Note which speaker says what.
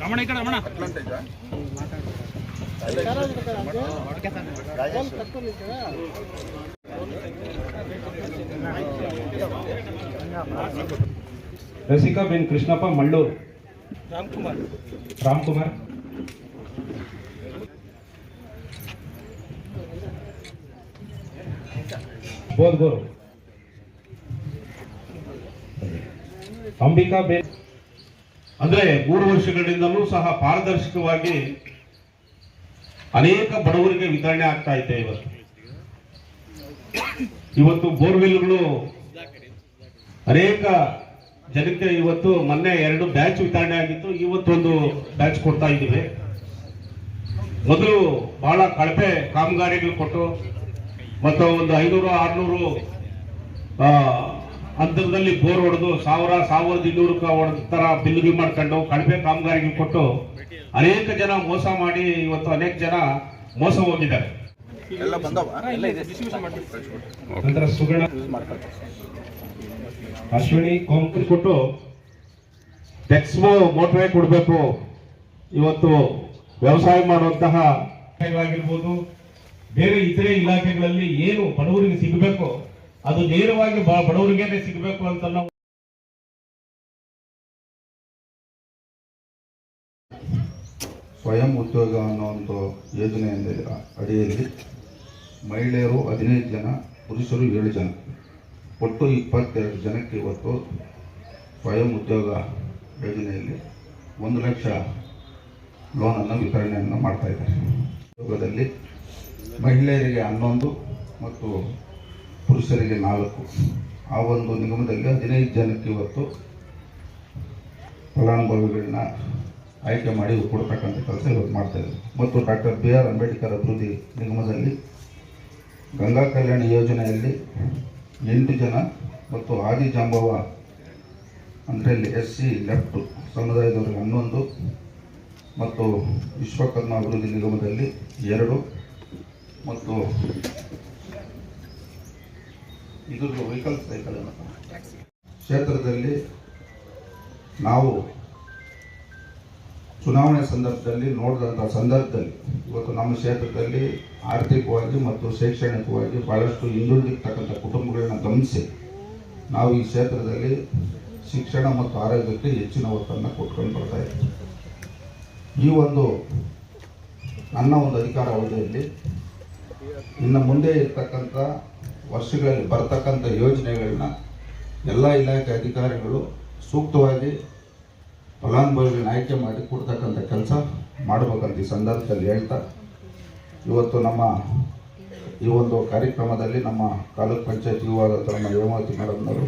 Speaker 1: ರಮಣ ಈ ಕಡೆ ರಮಣ
Speaker 2: रसिका Ben Krishnappa Mallur Ramkumar बोधगोर Ambika Ben
Speaker 3: ಅಂದ್ರೆ 3 ವರ್ಷಗಳಿಂದಲೂ ಸಹ ಪಾರದರ್ಶಕವಾಗಿ ಅನೇಕ ಬಡವರಿಗೆ ವಿತರಣೆ ಆಗ್ತಾ ಇದೆ. ಇವತ್ತು ಬೋರ್ವೆಲ್ಗಳು ಅನೇಕ ಜನಕ್ಕೆ ಇವತ್ತು ಮೊನ್ನೆ 2 ಬ್ಯಾಚ್ ವಿತರಣೆ ಆಗಿತ್ತು. ಇವತ್ತೊಂದು ಬ್ಯಾಚ್ ಕೊಡ್ತಾ ಇದ್ದೀವಿ. ಮೊದಲು ಬಹಳ ಕಳಪೆ ಕಾಮಗಾರಿಗಳು ಕೊಟ್ಟು ಮತ್ತು ಒಂದು 500-600 ಅಂತರದಲ್ಲಿ ಬೋರ್ ಹೊಡೆದು 1000-1200 ಹೊಡೆದ ತರ ಬಿಲ್ಲು ಮಾಡ್ಕೊಂಡು ಕಳಪೆ ಕಾಮಗಾರಿಗಳು ಕೊಟ್ಟು ಅನೇಕ ಜನ ಮೋಸ ಮಾಡಿ ಇವತ್ತು ಅನೇಕ ಜನ ಮೋಸ ಹೋಗಿದ್ದಾರೆ.
Speaker 2: ನಂತರ ಸುಗಣ ಅಶ್ವಿನಿ ಕಾಂಕ್ರೀಟ್ ಕೊಟ್ಟು
Speaker 3: ಟೆಕ್ಸ್ಮೋ ಮೋಟರೇ ಕೊಡಬೇಕು. ಇವತ್ತು ವ್ಯವಸಾಯ ಮಾಡುವಂತಹ
Speaker 2: ಆಗಿರ್ಬೋದು, ಬೇರೆ ಇತರೆ ಇಲಾಖೆಗಳಲ್ಲಿ ಏನು ಬಡವರಿಗೆ ಸಿಗಬೇಕು ಅದು ನೇರವಾಗಿ ಬಡವರಿಗೇನೆ ಸಿಗಬೇಕು ಅಂತ ನಾವು
Speaker 4: ಸ್ವಯಂ ಉದ್ಯೋಗ ಅನ್ನೋ ಒಂದು ಯೋಜನೆ ಅಡಿಯಲ್ಲಿ ಮಹಿಳೆಯರು 15 ಜನ, ಪುರುಷರು 7 ಜನ, ಒಟ್ಟು 22 ಜನಕ್ಕೆ ಇವತ್ತು ಸ್ವಯಂ ಉದ್ಯೋಗ ಯೋಜನೆಯಲ್ಲಿ 1 ಲಕ್ಷ ಲೋನನ್ನು ವಿತರಣೆಯನ್ನು ಮಾಡ್ತಾ ಇದ್ದಾರೆ. ಉದ್ಯೋಗದಲ್ಲಿ ಮಹಿಳೆಯರಿಗೆ 11 ಮತ್ತು ಪುರುಷರಿಗೆ 4, ಆ ಒಂದು ನಿಗಮದಲ್ಲಿ 15 ಜನಕ್ಕೆ ಇವತ್ತು ಫಲಾನುಭವಿಗಳನ್ನ ಆಯ್ಕೆ ಮಾಡಿ ಕೊಡ್ತಕ್ಕಂಥ ಕೆಲಸ ಇವತ್ತು ಮಾಡ್ತಾ ಇದ್ದಾರೆ. ಮತ್ತು ಡಾಕ್ಟರ್ BR ಅಂಬೇಡ್ಕರ್ ಅಭಿವೃದ್ಧಿ ನಿಗಮದಲ್ಲಿ ಗಂಗಾ ಕಲ್ಯಾಣ ಯೋಜನೆಯಲ್ಲಿ 8 ಜನ ಮತ್ತು ಆದಿಜಾಂಬವ ಅಂದರೆ SC ಲೆಫ್ಟ್ ಸಮುದಾಯದವರಿಗೆ 11 ಮತ್ತು ವಿಶ್ವಕರ್ಮ ಅಭಿವೃದ್ಧಿ ನಿಗಮದಲ್ಲಿ 2 ಮತ್ತು ಇದು ವೆಹಿಕಲ್ ಸೈಕಲ್ ಕ್ಷೇತ್ರದಲ್ಲಿ ನಾವು ಚುನಾವಣೆ ಸಂದರ್ಭದಲ್ಲಿ ನೋಡಿದಂಥ ಸಂದರ್ಭದಲ್ಲಿ ಇವತ್ತು ನಮ್ಮ ಕ್ಷೇತ್ರದಲ್ಲಿ ಆರ್ಥಿಕವಾಗಿ ಮತ್ತು ಶೈಕ್ಷಣಿಕವಾಗಿ ಭಾಳಷ್ಟು ಹಿಂದುಳಿದಿರ್ತಕ್ಕಂಥ ಕುಟುಂಬಗಳನ್ನ ಗಮನಿಸಿ ನಾವು ಈ ಕ್ಷೇತ್ರದಲ್ಲಿ ಶಿಕ್ಷಣ ಮತ್ತು ಆರೋಗ್ಯಕ್ಕೆ ಹೆಚ್ಚಿನ ಒತ್ತನ್ನು ಕೊಟ್ಕೊಂಡು ಬರ್ತಾ ಇದ್ದೀವಿ. ಈ ಒಂದು ನನ್ನ ಒಂದು ಅಧಿಕಾರ ಅವಧಿಯಲ್ಲಿ ಇನ್ನು ಮುಂದೆ ಇರ್ತಕ್ಕಂಥ ವರ್ಷಗಳಲ್ಲಿ ಬರ್ತಕ್ಕಂಥ ಯೋಜನೆಗಳನ್ನ ಎಲ್ಲ ಇಲಾಖೆ ಅಧಿಕಾರಿಗಳು ಸೂಕ್ತವಾಗಿ ಫಲಾನುಭವಿಗಳನ್ನ ಆಯ್ಕೆ ಮಾಡಿ ಕೊಡ್ತಕ್ಕಂಥ ಕೆಲಸ ಮಾಡಬೇಕಂತ ಈ ಸಂದರ್ಭದಲ್ಲಿ ಹೇಳ್ತಾ, ಇವತ್ತು ನಮ್ಮ ಈ ಒಂದು ಕಾರ್ಯಕ್ರಮದಲ್ಲಿ ನಮ್ಮ ತಾಲೂಕ್ ಪಂಚಾಯತ್ ಯುವ ನಮ್ಮ ಹೇಮಾವತಿ ಮೇಡಮ್ನವರು